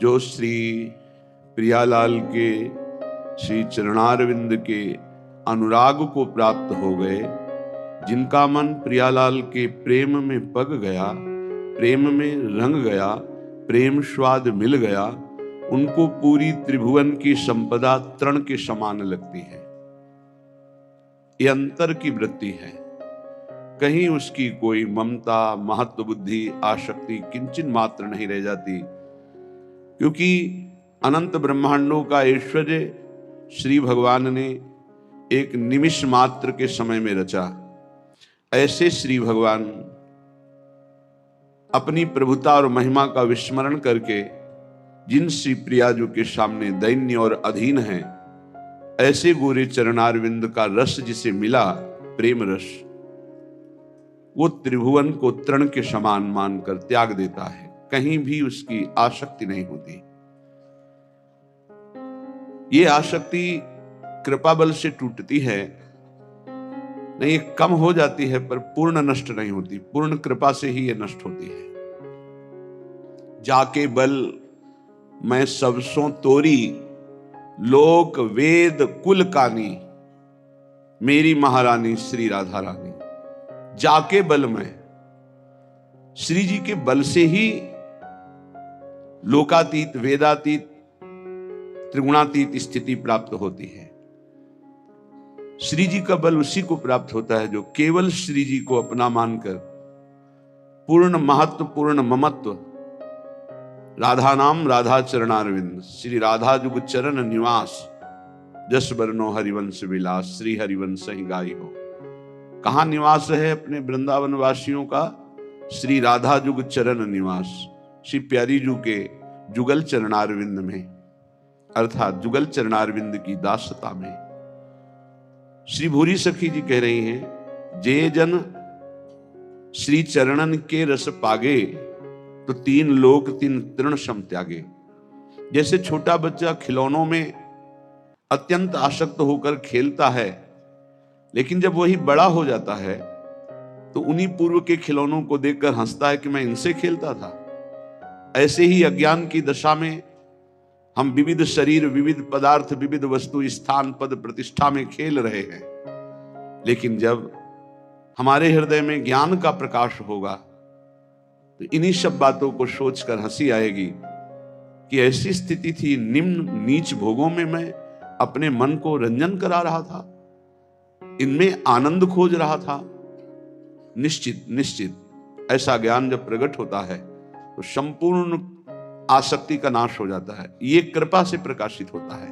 जो श्री प्रियालाल के श्री चरणारविंद के अनुराग को प्राप्त हो गए, जिनका मन प्रियालाल के प्रेम में पग गया, प्रेम में रंग गया, प्रेम स्वाद मिल गया, उनको पूरी त्रिभुवन की संपदा तृण के समान लगती है। ये अंतर की वृत्ति है। कहीं उसकी कोई ममता, महत्व बुद्धि, आसक्ति किंचित मात्र नहीं रह जाती, क्योंकि अनंत ब्रह्मांडों का ऐश्वर्य श्री भगवान ने एक निमिष मात्र के समय में रचा। ऐसे श्री भगवान अपनी प्रभुता और महिमा का विस्मरण करके जिन श्री प्रियाजू के सामने दैन्य और अधीन हैं, ऐसे गोरे चरणारविंद का रस जिसे मिला, प्रेम रस, वो त्रिभुवन को तृण के समान मानकर त्याग देता है। कहीं भी उसकी आसक्ति नहीं होती। ये आसक्ति कृपा बल से टूटती है, नहीं कम हो जाती है, पर पूर्ण नष्ट नहीं होती। पूर्ण कृपा से ही ये नष्ट होती है। जाके बल मैं सबसों तोरी, लोक वेद कुल कानी, मेरी महारानी श्री राधा रानी। जाके बल में, श्री जी के बल से ही लोकातीत, वेदातीत, त्रिगुणातीत स्थिति प्राप्त होती है। श्री जी का बल उसी को प्राप्त होता है जो केवल श्री जी को अपना मानकर पूर्ण महत्व, पूर्ण ममत्व, राधा नाम राधा चरणारविंद, श्री राधा जुग चरण निवास, जस बरनो हरिवंश विलास, श्री हरिवंश ही गाई हो। कहां निवास है अपने वृंदावन वासियों का? श्री राधा जुग चरण निवास, श्री प्यारी जू के जुगल चरणारविंद में, अर्थात जुगल चरणारविंद की दासता में। श्री भूरी सखी जी कह रही हैं, जे जन श्री चरणन के रस पागे, तो तीन लोक तीन तृण सम त्यागे। जैसे छोटा बच्चा खिलौनों में अत्यंत आसक्त होकर खेलता है, लेकिन जब वही बड़ा हो जाता है तो उन्हीं पूर्व के खिलौनों को देखकर हंसता है कि मैं इनसे खेलता था। ऐसे ही अज्ञान की दशा में हम विविध शरीर, विविध पदार्थ, विविध वस्तु, स्थान, पद, प्रतिष्ठा में खेल रहे हैं। लेकिन जब हमारे हृदय में ज्ञान का प्रकाश होगा तो इन्हीं सब बातों को सोचकर हंसी आएगी कि ऐसी स्थिति थी, निम्न नीच भोगों में मैं अपने मन को रंजन करा रहा था, इनमें आनंद खोज रहा था। निश्चित निश्चित ऐसा ज्ञान जब प्रकट होता है तो संपूर्ण आसक्ति का नाश हो जाता है। ये कृपा से प्रकाशित होता है।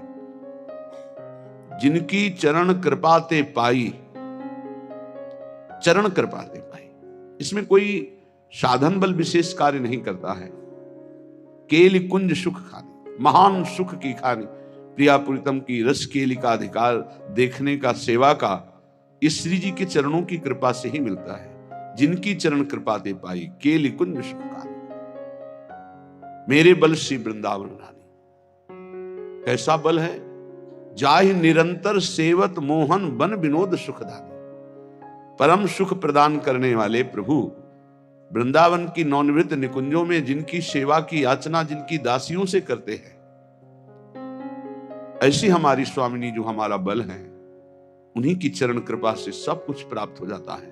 जिनकी चरण कृपा ते पाई, चरण कृपा ते पाई, इसमें कोई साधन बल विशेष कार्य नहीं करता है। केली कुंज सुख खानी, महान सुख की खानी, प्रिया प्रीतम की रस केली का अधिकार देखने का, सेवा का, इस श्री जी के चरणों की कृपा से ही मिलता है। जिनकी चरण कृपा दे पाई, केली कुंज सुख खानी, मेरे बल श्री वृंदावन रानी। कैसा बल है? जाहि निरंतर सेवत मोहन बन विनोद सुखदानी। परम सुख प्रदान करने वाले प्रभु वृंदावन की नौनिवृत्त निकुंजों में जिनकी सेवा की याचना जिनकी दासियों से करते हैं, ऐसी हमारी स्वामिनी जो हमारा बल है, उन्हीं की चरण कृपा से सब कुछ प्राप्त हो जाता है।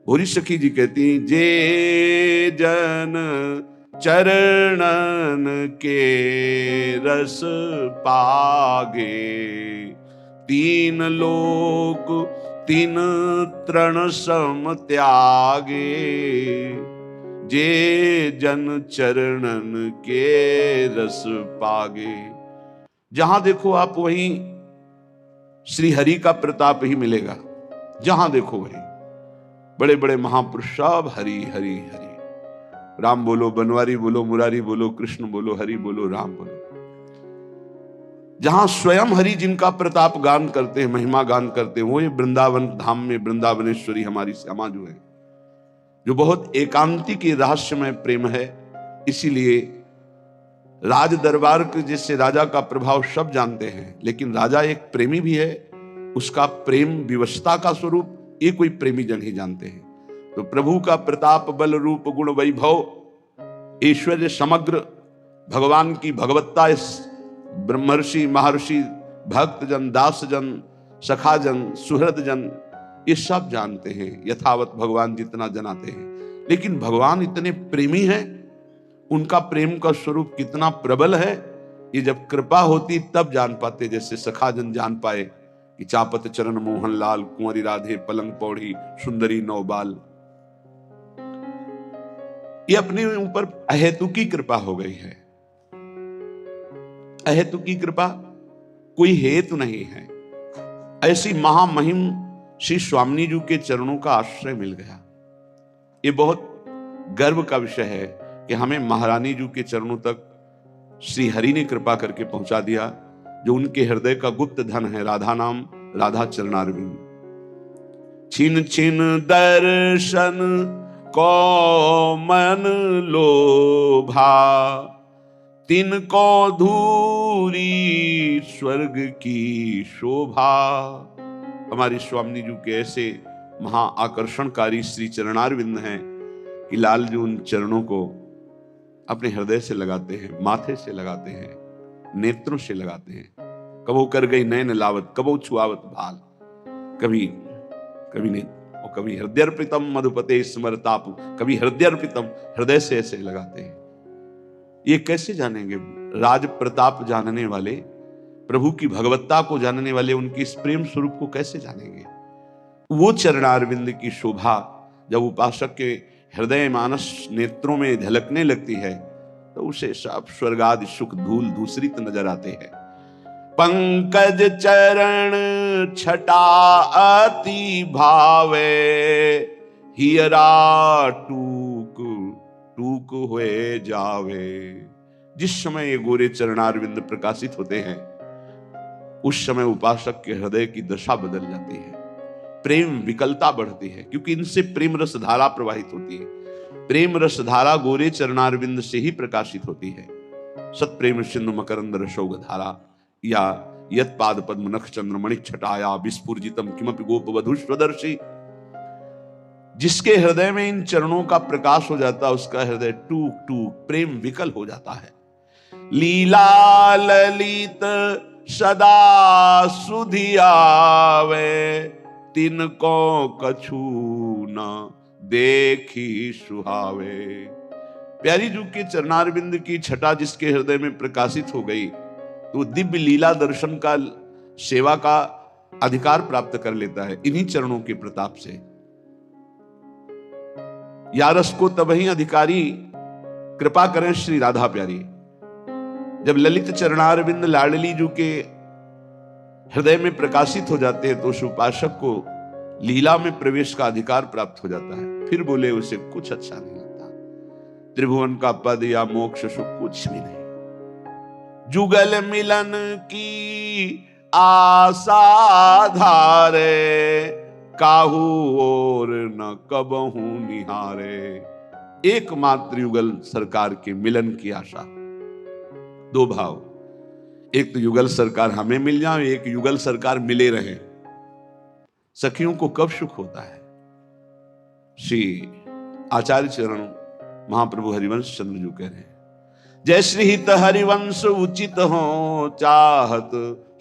भोरी सखी जी कहती, जे जन चरणन के रस पागे, तीन लोक तीन तृण सम त्यागे। जे जन चरणन के रस पागे, जहां देखो आप वहीं श्री हरि का प्रताप ही मिलेगा। जहां देखो वहीं बड़े बड़े महापुरुष सब हरि हरि हरि, राम बोलो, बनवारी बोलो, मुरारी बोलो, कृष्ण बोलो, हरि बोलो, राम बोलो। जहां स्वयं हरि जिनका प्रताप गान करते हैं, महिमा गान करते हैं, वो ये वृंदावन धाम में वृंदावनेश्वरी हमारी श्यामा जो है, जो बहुत एकांतिक रहस्यमय प्रेम है। इसीलिए राज दरबार के जैसे राजा का प्रभाव सब जानते हैं, लेकिन राजा एक प्रेमी भी है। उसका प्रेम विवशता का स्वरूप ये कोई प्रेमी जन ही जानते हैं। तो प्रभु का प्रताप, बल, रूप, गुण, वैभव, ऐश्वर्य समग्र भगवान की भगवत्ता इस ब्रह्मर्षि, महर्षि, भक्तजन, दासजन, सखाजन, सुहृदजन ये सब जानते हैं, यथावत भगवान जितना जनाते हैं। लेकिन भगवान इतने प्रेमी हैं, उनका प्रेम का स्वरूप कितना प्रबल है, ये जब कृपा होती तब जान पाते। जैसे सखाजन जान पाए कि चापत चरण मोहन लाल, कुंवरी राधे पलंग पौड़ी, सुंदरी नौबाल। ये अपने ऊपर अहेतुकी कृपा हो गई है। अहेतुकी कृपा, कोई हेतु नहीं है। ऐसी महामहिम श्री स्वामी जी के चरणों का आश्रय मिल गया। ये बहुत गर्व का विषय है कि हमें महारानी जी के चरणों तक श्री हरि ने कृपा करके पहुंचा दिया, जो उनके हृदय का गुप्त धन है। राधा नाम, राधा चरणारविंद। छिन छिन दर्शन को मन लोभा, तिनको धूरी स्वर्ग की शोभा। हमारी स्वामी जी के ऐसे महा आकर्षणकारी श्री चरणारविंद हैं कि लाल जी उन चरणों को अपने हृदय से लगाते हैं, माथे से लगाते हैं, नेत्रों से लगाते हैं। कबो कर गई नयन लावत, कबो छुआवत भाल, कभी कभी नहीं, और कभी हृदयर्पितम मधुपते स्मरताप, कभी हृदयर्पितम, हृदय से ऐसे लगाते हैं। ये कैसे जानेंगे? राज प्रताप जानने वाले, प्रभु की भगवत्ता को जानने वाले उनकी इस प्रेम स्वरूप को कैसे जानेंगे? वो चरणारविंद की शोभा जब उपासक के हृदय मानस नेत्रों में झलकने लगती है तो उसे सब स्वर्गादि सुख धूल दूसरित नजर आते हैं। पंकज चरण छटा अति भावे, हियरा टूक टूक हुए जावे। जिस समय ये गोरे चरणारविंद प्रकाशित होते हैं उस समय उपासक के हृदय की दशा बदल जाती है, प्रेम विकलता बढ़ती है, क्योंकि इनसे प्रेम रस धारा प्रवाहित होती है। प्रेम रस धारा गोरे चरणारविंद से ही प्रकाशित होती है। सत प्रेम सिंधु मकरंद रसौग धारा, या यत पाद पद्म नख चंद्र मणिक छटाया विस्फुर्जितम किमपि गोप वधु स्वदर्शी। जिसके हृदय में इन चरणों का प्रकाश हो जाता है उसका हृदय टूक टूक प्रेम विकल हो जाता है। लीला ललित सदा सुधियावे, तिनको कछु न देखी सुहावे। प्यारी जू के चरणारविंद की छटा जिसके हृदय में प्रकाशित हो गई तो दिव्य लीला दर्शन का, सेवा का अधिकार प्राप्त कर लेता है इन्हीं चरणों के प्रताप से। यारस को तबही अधिकारी कृपा करें श्री राधा प्यारी। जब ललित चरणारविंद लाडली जू के हृदय में प्रकाशित हो जाते हैं तो उस उपासक को लीला में प्रवेश का अधिकार प्राप्त हो जाता है। फिर बोले उसे कुछ अच्छा नहीं लगता, त्रिभुवन का पद या मोक्ष सुख कुछ भी नहीं। जुगल मिलन की आशा धारे, काहू और न कबहू निहारे। एकमात्र युगल सरकार के मिलन की आशा। दो भाव, एक तो युगल सरकार हमें मिल जाए, एक युगल सरकार मिले रहे। सखियों को कब सुख होता है? श्री आचार्य चरण महाप्रभु हरिवंश चंद्र जी कह रहे हैं, जय श्री हित हरिवंश उचित हो, चाहत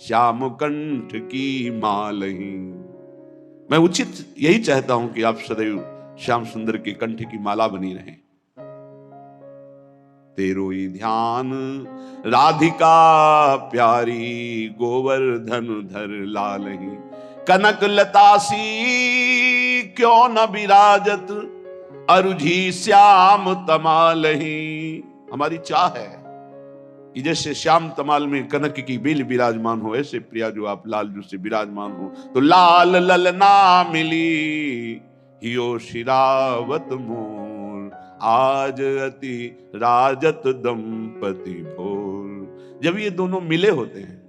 श्याम कंठ की मालही। मैं उचित यही चाहता हूं कि आप सदैव श्याम सुंदर के कंठ की माला बनी रहें। तेरो ही ध्यान राधिका प्यारी, गोवर्धन धर लालही। कनक लतासी क्यों न विराजत, अरुझी श्याम तमालही। हमारी चाह है कि जैसे श्याम तमाल में कनक की बेल विराजमान हो, ऐसे प्रिया जो आप लाल जो से विराजमान हो। तो लाल ललना मिली, हियो शिरावत मोर, आज अति राजत दंपति भोर। जब ये दोनों मिले होते हैं,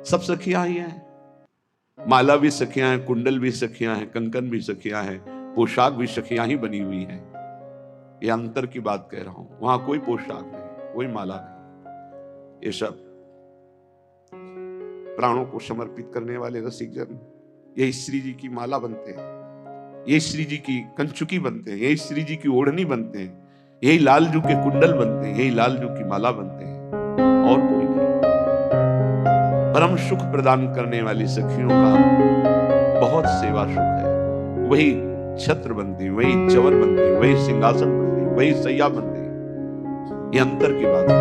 सब सखियां ही हैं, माला भी सखियां हैं, कुंडल भी सखियां हैं, कंकन भी सखियां हैं, पोशाक भी सखियां ही बनी हुई हैं। ये अंतर की बात कह रहा हूं, वहां कोई पोशाक नहीं, कोई माला नहीं। ये सब प्राणों को समर्पित करने वाले रसिक जन यही श्री जी की माला बनते हैं, ये श्री जी की कंचुकी बनते हैं, ये श्री जी की ओढ़नी बनते हैं, यही लालजू के कुंडल बनते हैं, यही लालजू की माला बनते हैं, और कोई नहीं। परम सुख प्रदान करने वाली सखियों का बहुत सेवा सुख है। वही छत्र बनती, वही चवर बनती, वही सिंहासन बनती, वही सैया बनती। ये अंतर की बात है,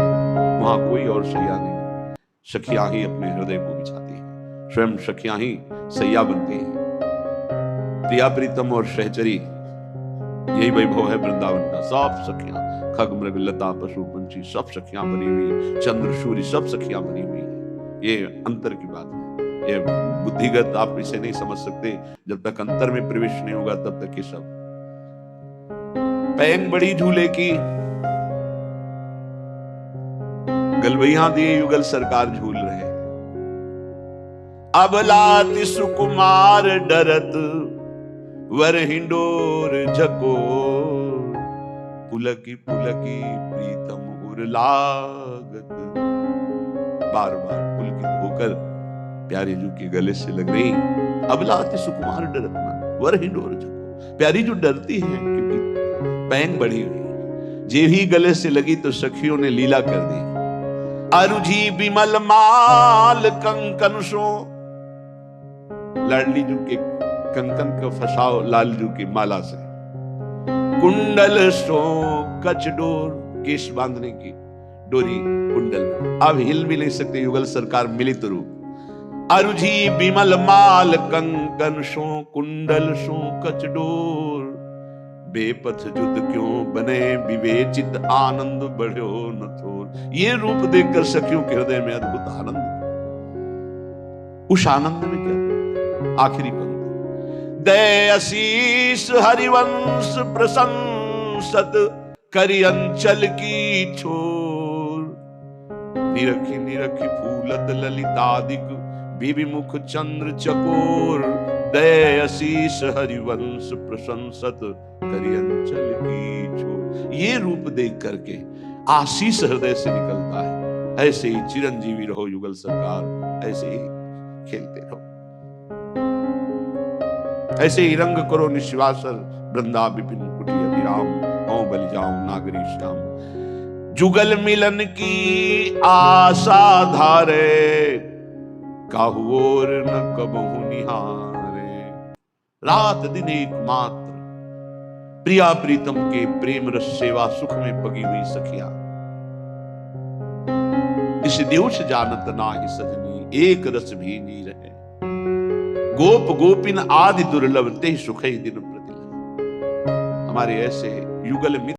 वहां कोई और सैया नहीं, सखियां ही अपने हृदय को बिछाती है, स्वयं सखियां ही सैया बनती है। प्रिया प्रीतम और सहचरी, यही वैभव है वृंदावन का। सब सखियां, खग मृग लता पशु पंछी सब सखियां बनी हुई, चंद्र सूर्य सब सखियां बनी हुई है। ये अंतर की बात है, ये बुद्धिगत आप इसे नहीं समझ सकते। जब तक अंतर में प्रवेश नहीं होगा तब तक ये सब। पैंग बड़ी झूले की, गलबैया दिए युगल सरकार झूल रहे। अबलाति सुकुमार डरत वर हिंडोर झकोर, पुलकी पुलकी प्रीतम उर लागत। बार बार पुलकित होकर प्यारी जू के गले से लग रही। अबलाति सुकुमार डरत वर हिंडोर झकोर, प्यारी जो डरती है क्योंकि पैंग बढ़ी हुई। जे ही गले से लगी तो सखियों ने लीला कर दी। अरुझी बिमल माल कंकन सो, लाडली जू के कंकन को फसाओ लालजू की माला से। कुंडल सो कचडोर, केश बांधने की डोरी कुंडल, अब हिल भी नहीं सकते युगल सरकार मिली तो रूप। अरुझी बिमल माल कंकन सो कुंडल सो कचडोर, बेपथ युद्ध क्यों बने विवेचित आनंद बढ़ो न थोर। ये रूप देखकर सखियों के हृदय में अद्भुत आनंद। उस आनंद में क्या, आखिरी पंक्ति, दय आशीष हरिवंश प्रशंसत करि अंचल की छोर, निरखी निरखी फूलत ललितादिक विविमुख चंद्र चकोर, दय आशीष हरिवंश प्रशंसत करि अंचल की छोर। ये रूप देख करके आशीष हृदय से निकलता है। ऐसे ही चिरंजीवी रहो युगल सरकार, ऐसे ही खेलते रहो, ऐसे ही रंग करो निश्वासर वृंदा विपिन कुटी अभिराम, हो बलि जाऊं नागरी श्याम। जुगल मिलन की आशा धारे, काहू और न कबहू निहारे। रात दिन एकमात्र प्रिया प्रीतम के प्रेम रस सेवा सुख में पगी हुई सखिया। इस देवश जानत नाही सजनी, एक रस भी नी रहे। गोप गोपिन आदि दुर्लभ ते सुख दिन प्रतिलभ। हमारे ऐसे युगल मित्र